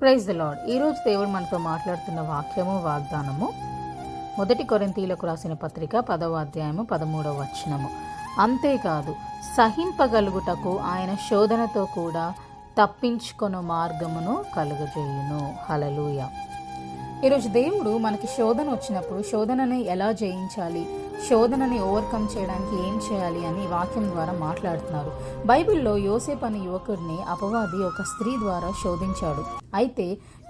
Praise the lord. ఈరోజు దేవుడు మనతో మాట్లాడుతున్న వాక్యము వాగ్దానము 1 కొరింథీయులకు రాసిన పత్రిక 10వ అధ్యాయము 13వ వచనము. అంతేకాదు సహింపగలుగుటకు ఆయన శోధనతో కూడా తప్పించుకొను మార్గమును కలుగజేయును. హల్లెలూయా. ఈరోజు దేవుడు మనకి శోధన వచ్చినప్పుడు శోధనని ఎలా జయించాలి, శోధనని ఓవర్కమ్ చేయడానికి ఏం చేయాలి అని వాక్యం ద్వారా మాట్లాడుతున్నారు. బైబిల్లో యోసేపు అనే యువకుడిని అపవాది ఒక స్త్రీ ద్వారా శోధించాడు. అయితే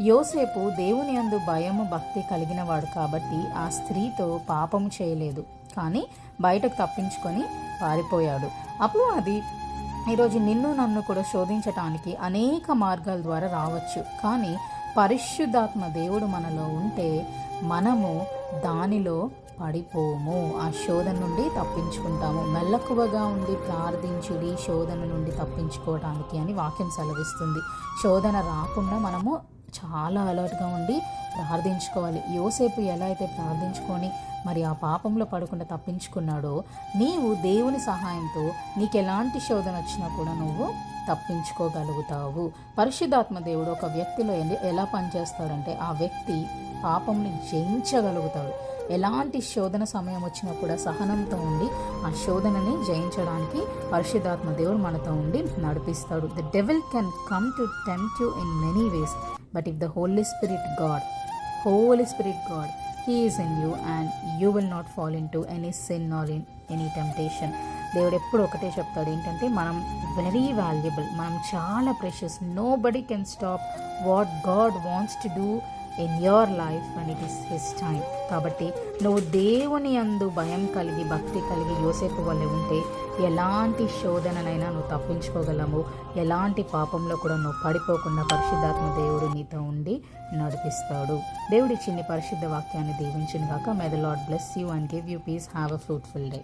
యోసేపు దేవుని యందు భయము భక్తి కలిగిన వాడు కాబట్టి ఆ స్త్రీతో పాపము చేయలేదు, కానీ బయటకు తప్పించుకొని పారిపోయాడు. అపవాది ఈరోజు నిన్ను నన్ను కూడా శోధించటానికి అనేక మార్గాల ద్వారా రావచ్చు, కానీ పరిశుద్ధాత్మ దేవుడు మనలో ఉంటే మనము దానిలో పడిపోము, ఆ శోధన నుండి తప్పించుకుంటాము. మెల్లకువగా ఉండి ప్రార్థించుడి శోధన నుండి తప్పించుకోవడానికి అని వాక్యం సెలవిస్తుంది. శోధన రాకుండా మనము చాలా అలర్ట్గా ఉండి ప్రార్థించుకోవాలి. యోసేపు ఎలా అయితే ప్రార్థించుకొని మరి ఆ పాపంలో పడకుండా తప్పించుకున్నాడో, నీవు దేవుని సహాయంతో నీకు ఎలాంటి శోధన వచ్చినా కూడా నువ్వు తప్పించుకోగలుగుతావు. పరిశుద్ధాత్మ దేవుడు ఒక వ్యక్తిలో ఎలా పనిచేస్తాడంటే ఆ వ్యక్తి పాపంని జయించగలుగుతాడు. ఎలాంటి శోధన సమయం వచ్చినా కూడా సహనంతో ఉండి ఆ శోధనని జయించడానికి పరిశుద్ధాత్మ దేవుడు మనతో ఉండి నడిపిస్తాడు. The devil can come to tempt you in many ways, but if the holy spirit God He is in you and you will not fall into any sin or in any temptation. దేవుడు ఎప్పుడు ఒకటే చెప్తాడు, ఏంటంటే మనం very valuable, మనం చాలా precious. Nobody can stop what God wants to do in your life and it is his time. కాబట్టి నువ్వు దేవుని యందు భయం కలిగి భక్తి కలిగి యోసేపు వల్లే ఉంటే ఎలాంటి శోధననైనా నువ్వు తప్పించుకోగలము. ఎలాంటి పాపంలో కూడా నువ్వు పడిపోకుండా పరిశుద్ధాత్మ దేవుడు నీతో ఉండి నడిపిస్తాడు. దేవుడి చిన్ని పరిశుద్ధ వాక్యాన్ని దీవించును గాక. May the lord bless you and give you peace. Have a fruitful day.